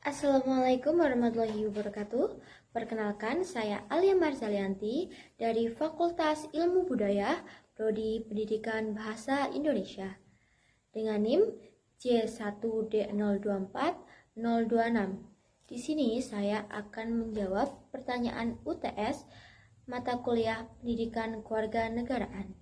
Assalamualaikum warahmatullahi wabarakatuh. Perkenalkan, saya Alia Marzalianti dari Fakultas Ilmu Budaya, Prodi Pendidikan Bahasa Indonesia. Dengan NIM J1D024026. Di sini saya akan menjawab pertanyaan UTS mata kuliah Pendidikan Kewarganegaraan.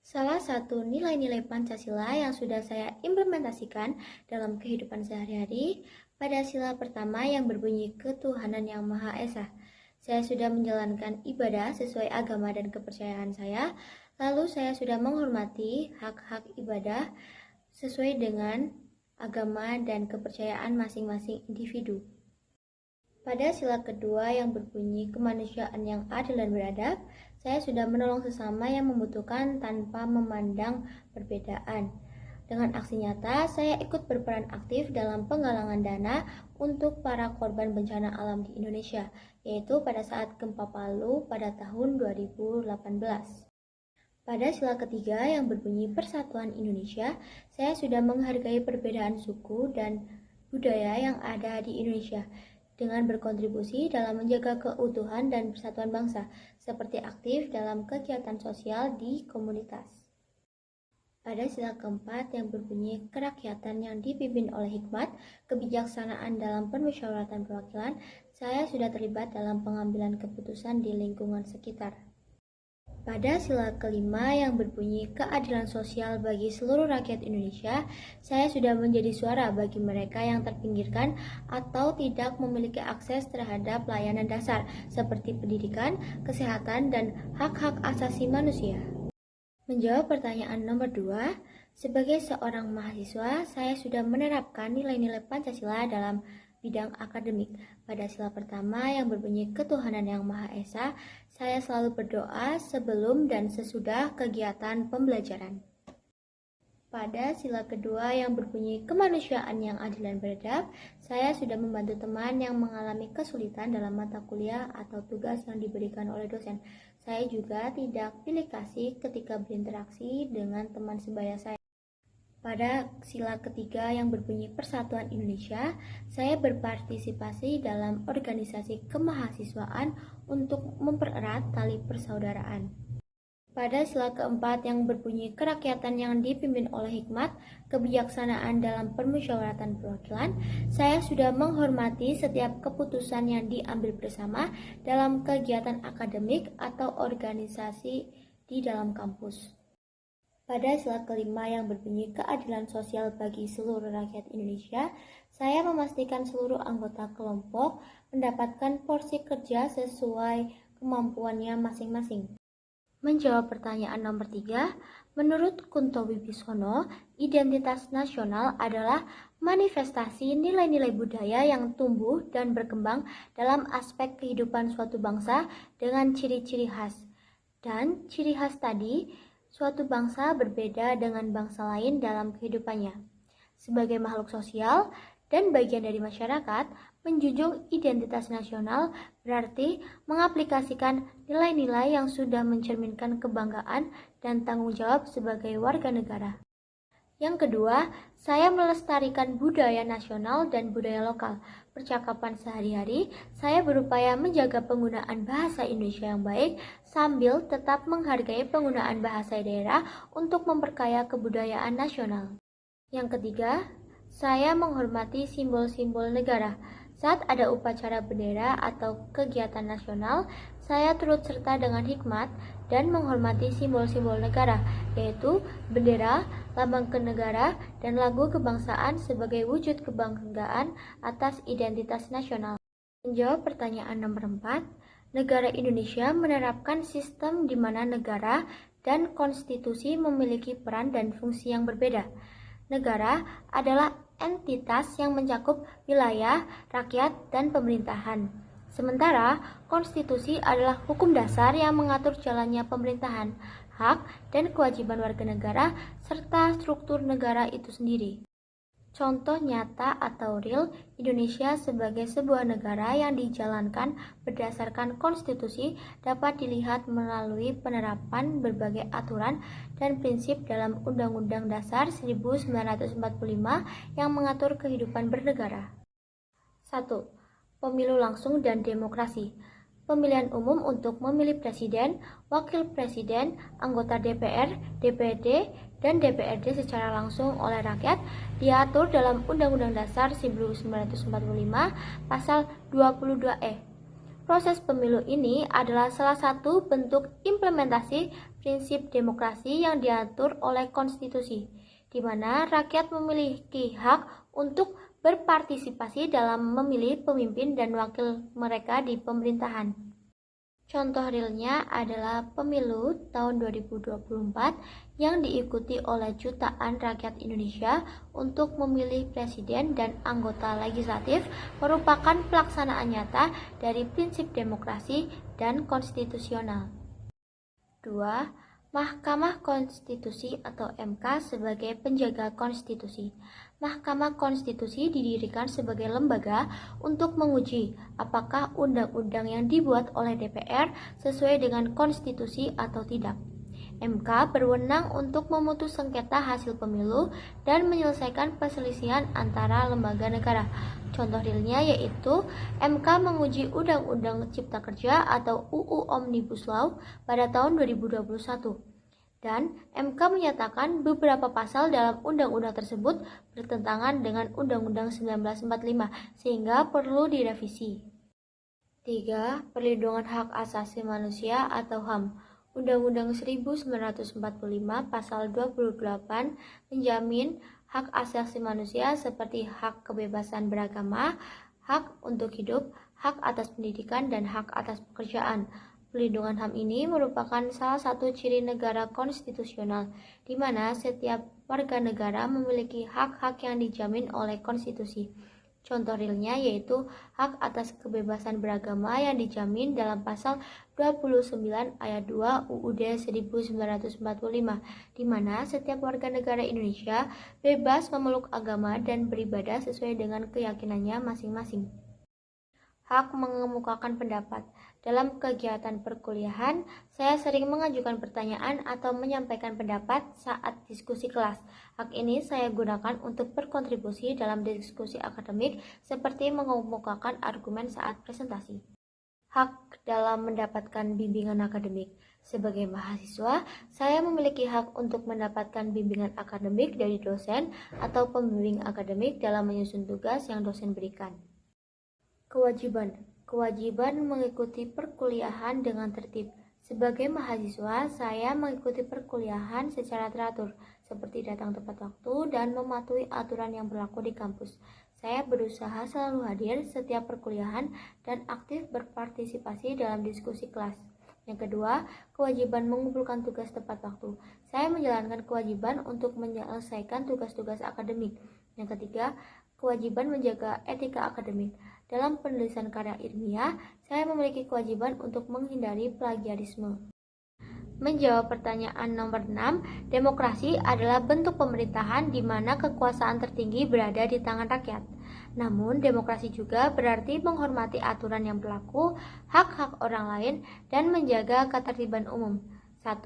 Salah satu nilai-nilai Pancasila yang sudah saya implementasikan dalam kehidupan sehari-hari pada sila pertama yang berbunyi Ketuhanan Yang Maha Esa. Saya sudah menjalankan ibadah sesuai agama dan kepercayaan saya, lalu saya sudah menghormati hak-hak ibadah sesuai dengan agama dan kepercayaan masing-masing individu. Pada sila kedua yang berbunyi kemanusiaan yang adil dan beradab, saya sudah menolong sesama yang membutuhkan tanpa memandang perbedaan. Dengan aksi nyata, saya ikut berperan aktif dalam penggalangan dana untuk para korban bencana alam di Indonesia, yaitu pada saat gempa Palu pada tahun 2018. Pada sila ketiga yang berbunyi Persatuan Indonesia, saya sudah menghargai perbedaan suku dan budaya yang ada di Indonesia dengan berkontribusi dalam menjaga keutuhan dan persatuan bangsa, seperti aktif dalam kegiatan sosial di komunitas. Pada sila keempat yang berbunyi kerakyatan yang dipimpin oleh hikmat, kebijaksanaan dalam permusyawaratan perwakilan, saya sudah terlibat dalam pengambilan keputusan di lingkungan sekitar. Pada sila kelima yang berbunyi keadilan sosial bagi seluruh rakyat Indonesia, saya sudah menjadi suara bagi mereka yang terpinggirkan atau tidak memiliki akses terhadap layanan dasar seperti pendidikan, kesehatan, dan hak-hak asasi manusia. Menjawab pertanyaan nomor 2, sebagai seorang mahasiswa, saya sudah menerapkan nilai-nilai Pancasila dalam bidang akademik. Pada sila pertama yang berbunyi Ketuhanan Yang Maha Esa, saya selalu berdoa sebelum dan sesudah kegiatan pembelajaran. Pada sila kedua yang berbunyi kemanusiaan yang adil dan beradab, saya sudah membantu teman yang mengalami kesulitan dalam mata kuliah atau tugas yang diberikan oleh dosen. Saya juga tidak pilih kasih ketika berinteraksi dengan teman sebaya saya. Pada sila ketiga yang berbunyi Persatuan Indonesia, saya berpartisipasi dalam organisasi kemahasiswaan untuk mempererat tali persaudaraan. Pada sila keempat yang berbunyi kerakyatan yang dipimpin oleh hikmat, kebijaksanaan dalam permusyawaratan perwakilan, saya sudah menghormati setiap keputusan yang diambil bersama dalam kegiatan akademik atau organisasi di dalam kampus. Pada sila kelima yang berbunyi keadilan sosial bagi seluruh rakyat Indonesia, saya memastikan seluruh anggota kelompok mendapatkan porsi kerja sesuai kemampuannya masing-masing. Menjawab pertanyaan nomor 3, menurut Kunto Wibisono, identitas nasional adalah manifestasi nilai-nilai budaya yang tumbuh dan berkembang dalam aspek kehidupan suatu bangsa dengan ciri-ciri khas. Dan ciri khas tadi, suatu bangsa berbeda dengan bangsa lain dalam kehidupannya. Sebagai makhluk sosial dan bagian dari masyarakat, menjunjung identitas nasional berarti mengaplikasikan nilai-nilai yang sudah mencerminkan kebanggaan dan tanggung jawab sebagai warga negara. Yang kedua, saya melestarikan budaya nasional dan budaya lokal. Percakapan sehari-hari, saya berupaya menjaga penggunaan bahasa Indonesia yang baik sambil tetap menghargai penggunaan bahasa daerah untuk memperkaya kebudayaan nasional. Yang ketiga, saya menghormati simbol-simbol negara. Saat ada upacara bendera atau kegiatan nasional, saya turut serta dengan hikmat dan menghormati simbol-simbol negara, yaitu bendera, lambang negara, dan lagu kebangsaan sebagai wujud kebanggaan atas identitas nasional. Menjawab pertanyaan nomor 4, negara Indonesia menerapkan sistem di mana negara dan konstitusi memiliki peran dan fungsi yang berbeda. Negara adalah entitas yang mencakup wilayah, rakyat, dan pemerintahan. Sementara, konstitusi adalah hukum dasar yang mengatur jalannya pemerintahan, hak dan kewajiban warga negara, serta struktur negara itu sendiri. Contoh nyata atau real Indonesia sebagai sebuah negara yang dijalankan berdasarkan konstitusi dapat dilihat melalui penerapan berbagai aturan dan prinsip dalam Undang-Undang Dasar 1945 yang mengatur kehidupan bernegara. 1. Pemilu langsung dan demokrasi. Pemilihan umum untuk memilih presiden, wakil presiden, anggota DPR, DPD, dan DPRD secara langsung oleh rakyat diatur dalam Undang-Undang Dasar 1945 Pasal 22E. Proses pemilu ini adalah salah satu bentuk implementasi prinsip demokrasi yang diatur oleh konstitusi, di mana rakyat memiliki hak untuk berpartisipasi dalam memilih pemimpin dan wakil mereka di pemerintahan. Contoh realnya adalah pemilu tahun 2024 yang diikuti oleh jutaan rakyat Indonesia untuk memilih presiden dan anggota legislatif merupakan pelaksanaan nyata dari prinsip demokrasi dan konstitusional. 2. Mahkamah Konstitusi atau MK sebagai penjaga konstitusi. Mahkamah Konstitusi didirikan sebagai lembaga untuk menguji apakah undang-undang yang dibuat oleh DPR sesuai dengan konstitusi atau tidak. MK berwenang untuk memutus sengketa hasil pemilu dan menyelesaikan perselisihan antara lembaga negara. Contoh realnya yaitu MK menguji Undang-Undang Cipta Kerja atau UU Omnibus Law pada tahun 2021. Dan MK menyatakan beberapa pasal dalam undang-undang tersebut bertentangan dengan Undang-Undang 1945 sehingga perlu direvisi. 3. Perlindungan hak asasi manusia atau HAM. Undang-Undang 1945 Pasal 28 menjamin hak asasi manusia seperti hak kebebasan beragama, hak untuk hidup, hak atas pendidikan, dan hak atas pekerjaan. Perlindungan HAM ini merupakan salah satu ciri negara konstitusional, di mana setiap warga negara memiliki hak-hak yang dijamin oleh konstitusi. Contoh realnya yaitu hak atas kebebasan beragama yang dijamin dalam pasal 29 ayat 2 UUD 1945, di mana setiap warga negara Indonesia bebas memeluk agama dan beribadah sesuai dengan keyakinannya masing-masing. Hak mengemukakan pendapat. Dalam kegiatan perkuliahan, saya sering mengajukan pertanyaan atau menyampaikan pendapat saat diskusi kelas. Hak ini saya gunakan untuk berkontribusi dalam diskusi akademik seperti mengemukakan argumen saat presentasi. Hak dalam mendapatkan bimbingan akademik. Sebagai mahasiswa, saya memiliki hak untuk mendapatkan bimbingan akademik dari dosen atau pembimbing akademik dalam menyusun tugas yang dosen berikan. Kewajiban mengikuti perkuliahan dengan tertib. Sebagai mahasiswa, saya mengikuti perkuliahan secara teratur, seperti datang tepat waktu dan mematuhi aturan yang berlaku di kampus. Saya berusaha selalu hadir setiap perkuliahan dan aktif berpartisipasi dalam diskusi kelas. Yang kedua, kewajiban mengumpulkan tugas tepat waktu. Saya menjalankan kewajiban untuk menyelesaikan tugas-tugas akademik. Yang ketiga, kewajiban menjaga etika akademik. Dalam penulisan karya ilmiah, saya memiliki kewajiban untuk menghindari plagiarisme. Menjawab pertanyaan nomor 6, demokrasi adalah bentuk pemerintahan di mana kekuasaan tertinggi berada di tangan rakyat. Namun, demokrasi juga berarti menghormati aturan yang berlaku, hak-hak orang lain, dan menjaga ketertiban umum. 1.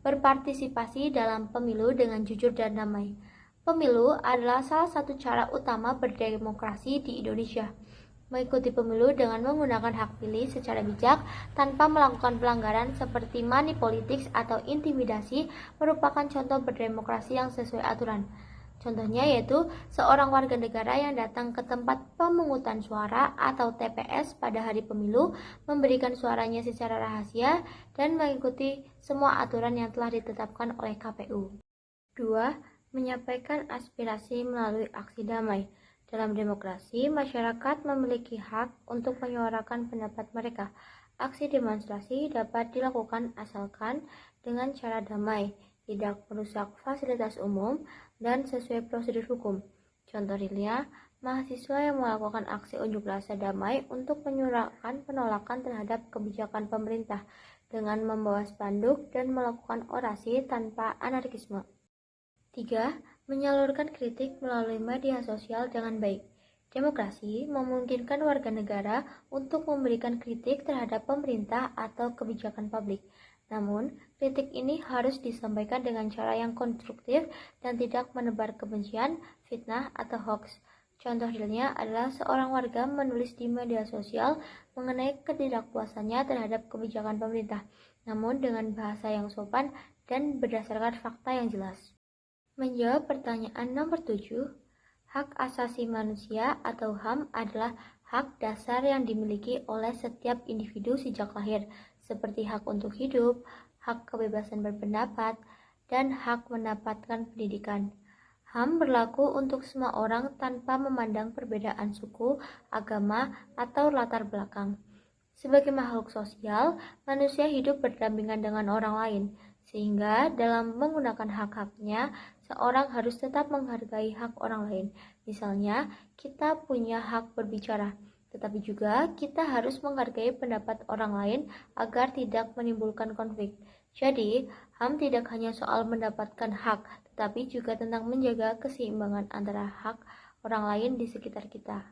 Berpartisipasi dalam pemilu dengan jujur dan damai. Pemilu adalah salah satu cara utama berdemokrasi di Indonesia. Mengikuti pemilu dengan menggunakan hak pilih secara bijak tanpa melakukan pelanggaran seperti money politics atau intimidasi merupakan contoh berdemokrasi yang sesuai aturan. Contohnya yaitu seorang warga negara yang datang ke tempat pemungutan suara atau TPS pada hari pemilu, memberikan suaranya secara rahasia dan mengikuti semua aturan yang telah ditetapkan oleh KPU. 2. Menyampaikan aspirasi melalui aksi damai. Dalam demokrasi, masyarakat memiliki hak untuk menyuarakan pendapat mereka. Aksi demonstrasi dapat dilakukan asalkan dengan cara damai, tidak merusak fasilitas umum, dan sesuai prosedur hukum. Contoh realnya, mahasiswa yang melakukan aksi unjuk rasa damai untuk menyuarakan penolakan terhadap kebijakan pemerintah dengan membawa spanduk dan melakukan orasi tanpa anarkisme. 3. Menyalurkan kritik melalui media sosial dengan baik. Demokrasi memungkinkan warga negara untuk memberikan kritik terhadap pemerintah atau kebijakan publik. Namun, kritik ini harus disampaikan dengan cara yang konstruktif dan tidak menebar kebencian, fitnah, atau hoax. Contoh realnya adalah seorang warga menulis di media sosial mengenai ketidakpuasannya terhadap kebijakan pemerintah, namun dengan bahasa yang sopan dan berdasarkan fakta yang jelas. Menjawab pertanyaan nomor 7, hak asasi manusia atau HAM adalah hak dasar yang dimiliki oleh setiap individu sejak lahir, seperti hak untuk hidup, hak kebebasan berpendapat, dan hak mendapatkan pendidikan. HAM berlaku untuk semua orang tanpa memandang perbedaan suku, agama, atau latar belakang. Sebagai makhluk sosial, manusia hidup berdampingan dengan orang lain, sehingga dalam menggunakan hak-haknya, seorang harus tetap menghargai hak orang lain. Misalnya, kita punya hak berbicara, tetapi juga kita harus menghargai pendapat orang lain agar tidak menimbulkan konflik. Jadi, HAM tidak hanya soal mendapatkan hak, tetapi juga tentang menjaga keseimbangan antara hak orang lain di sekitar kita.